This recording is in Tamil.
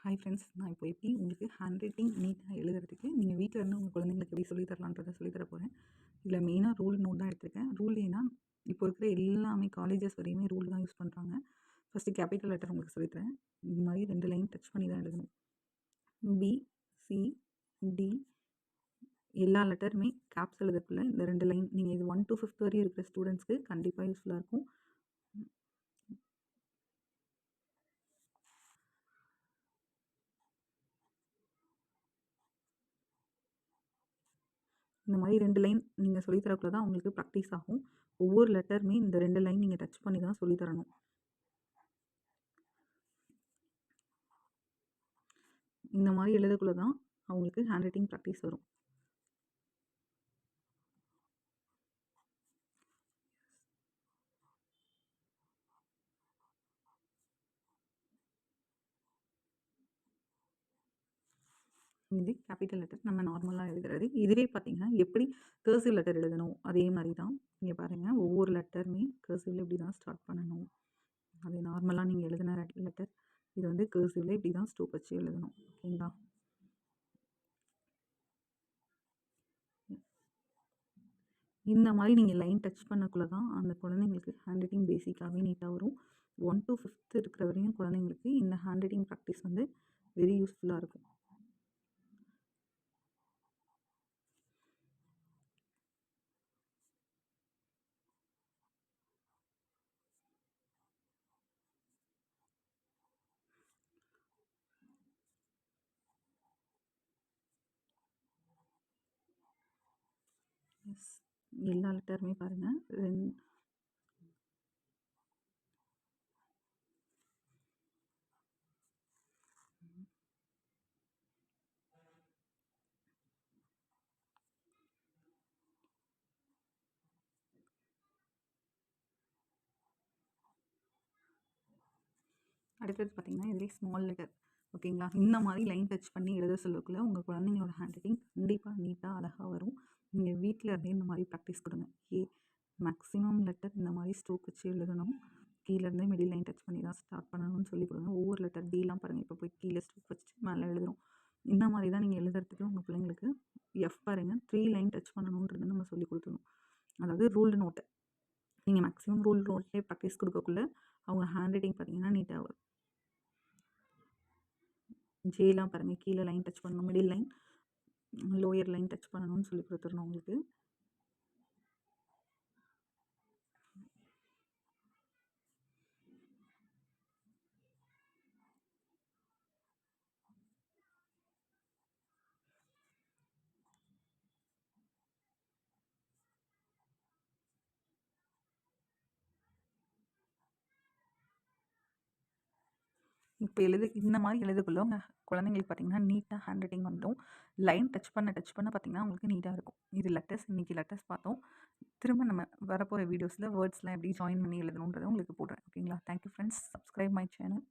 ஹாய் ஃப்ரெண்ட்ஸ், நான் இப்போ எப்படி உங்களுக்கு ஹேண்ட் ரைட்டிங் நீட்டாக எழுதுறதுக்கு நீங்கள் வீட்டில் இருந்து உங்கள் குழந்தைங்களுக்கு எப்படி சொல்லித் தரலான்றதை சொல்லித் தர போகிறேன். இதில் மெயினாக ரூல் நோட் தான் எடுத்திருக்கேன். ரூல் ஏன்னா இப்போ இருக்கிற எல்லாமே காலேஜஸ் வரையுமே ரூல் தான் யூஸ் பண்ணுறாங்க. ஃபஸ்ட்டு கேபிட்டல் லெட்டர் உங்களுக்கு சொல்லித்தரேன். இந்த மாதிரி 2 லைன் டச் பண்ணி தான் எழுதணும். பி, சி, டி எல்லா லெட்டருமே கேப்ஸ் எழுதக்குள்ள இந்த 2 லைன் நீங்கள் இது 1 to 5th வரையும் இருக்கிற ஸ்டூடெண்ட்ஸ்க்கு கண்டிப்பாக யூஸ்ஃபுல்லாக இருக்கும். இந்த மாதிரி 2 லைன் நீங்கள் சொல்லித் தரக்குள்ள தான் உங்களுக்கு ப்ராக்டிஸ் ஆகும். ஒவ்வொரு லெட்டருமே இந்த 2 லைன் நீங்கள் டச் பண்ணி தான் சொல்லித் தரணும். இந்த மாதிரி எழுதக்குள்ள தான் அவங்களுக்கு ஹேண்ட் ரைட்டிங் ப்ராக்டிஸ் வரும். இது கேபிட்டல் லெட்டர் நம்ம நார்மலாக எழுதுறது. இதுவே பார்த்தீங்கன்னா எப்படி கர்சிவ் லெட்டர் எழுதணும் அதே மாதிரி தான். இங்கே பாருங்கள், ஒவ்வொரு லெட்டருமே கர்சிவில் இப்படி தான் ஸ்டார்ட் பண்ணணும். அது நார்மலாக நீங்கள் எழுதின லெட்டர். இது வந்து கர்சிவில் இப்படி தான் ஸ்டோப் வச்சு எழுதணும். ஓகேங்களா? இந்த மாதிரி நீங்கள் லைன் டச் பண்ணக்குள்ள தான் அந்த குழந்தைங்களுக்கு ஹேண்ட் ரைட்டிங் பேசிக்காகவே நீட்டாக வரும். 1 to 5th இருக்கிற வரையும் குழந்தைங்களுக்கு இந்த ஹேண்ட் ரைட்டிங் ப்ராக்டிஸ் வந்து வெரி யூஸ்ஃபுல்லாக இருக்கும். எஸ், எல்லா லெட்டருமே பாருங்கள். அடுத்தது பார்த்தீங்கன்னா இதுலேயே ஸ்மால் லெட்டர். ஓகேங்களா? இந்த மாதிரி லைன் டச் பண்ணி எழுத சொல்லக்குள்ள உங்கள் குழந்தைங்களோட ஹேண்ட் ரைட்டிங் கண்டிப்பாக நீட்டாக அழகாக வரும். நீங்கள் வீட்டில் இருந்தே இந்த மாதிரி ப்ராக்டிஸ் கொடுங்க. மேக்ஸிமம் லெட்டர் இந்த மாதிரி ஸ்ட்ரோக் வச்சு எழுதணும். கீழேருந்தே மிடில் லைன் டச் பண்ணி தான் ஸ்டார்ட் பண்ணணும்னு சொல்லி கொடுங்க. ஒவ்வொரு லெட்டர் டிலாம் பாருங்கள், இப்போ போய் கீழே ஸ்ட்ரோக் வச்சுட்டு மேலே எழுதுறோம். இந்த மாதிரி தான் நீங்கள் எழுதுறதுக்கு உங்கள் பிள்ளைங்களுக்கு எஃப் பாருங்கள் 3 லைன் டச் பண்ணணுன்றது நம்ம சொல்லி கொடுத்துருணும். அதாவது ரூல்டு நோட்டு நீங்கள் மேக்ஸிமம் ரூல் நோட்லேயே ப்ராக்டிஸ் கொடுக்கக்குள்ள அவங்க ஹேண்ட் ரைட்டிங் பார்த்தீங்கன்னா நீட்டாக வரும். ஜேலாம் பாருங்கள், கீழே லைன் டச் பண்ணணும், middle line lower line touch பண்ணணும்னு சொல்லி கொடுத்துடணும் உங்களுக்கு. இப்போ இந்த மாதிரி எழுதக்குள்ள உங்கள் குழந்தைங்களுக்கு பார்த்தீங்கன்னா நீட்டாக ஹேண்ட் ரைட்டிங் வந்துடும். லைன் டச் பண்ண பார்த்தீங்கன்னா உங்களுக்கு நீட்டாக இருக்கும். இது லெட்டர்ஸ், இன்றைக்கி லெட்டர்ஸ் பார்த்தோம். திரும்ப நம்ம வரப்போகிற வீடியோஸில் வேர்ட்ஸ்லாம் எப்படி ஜாயின் பண்ணி எழுதணுன்றதை உங்களுக்கு போடுறேன். ஓகேங்களா? Thank you friends. Subscribe my channel.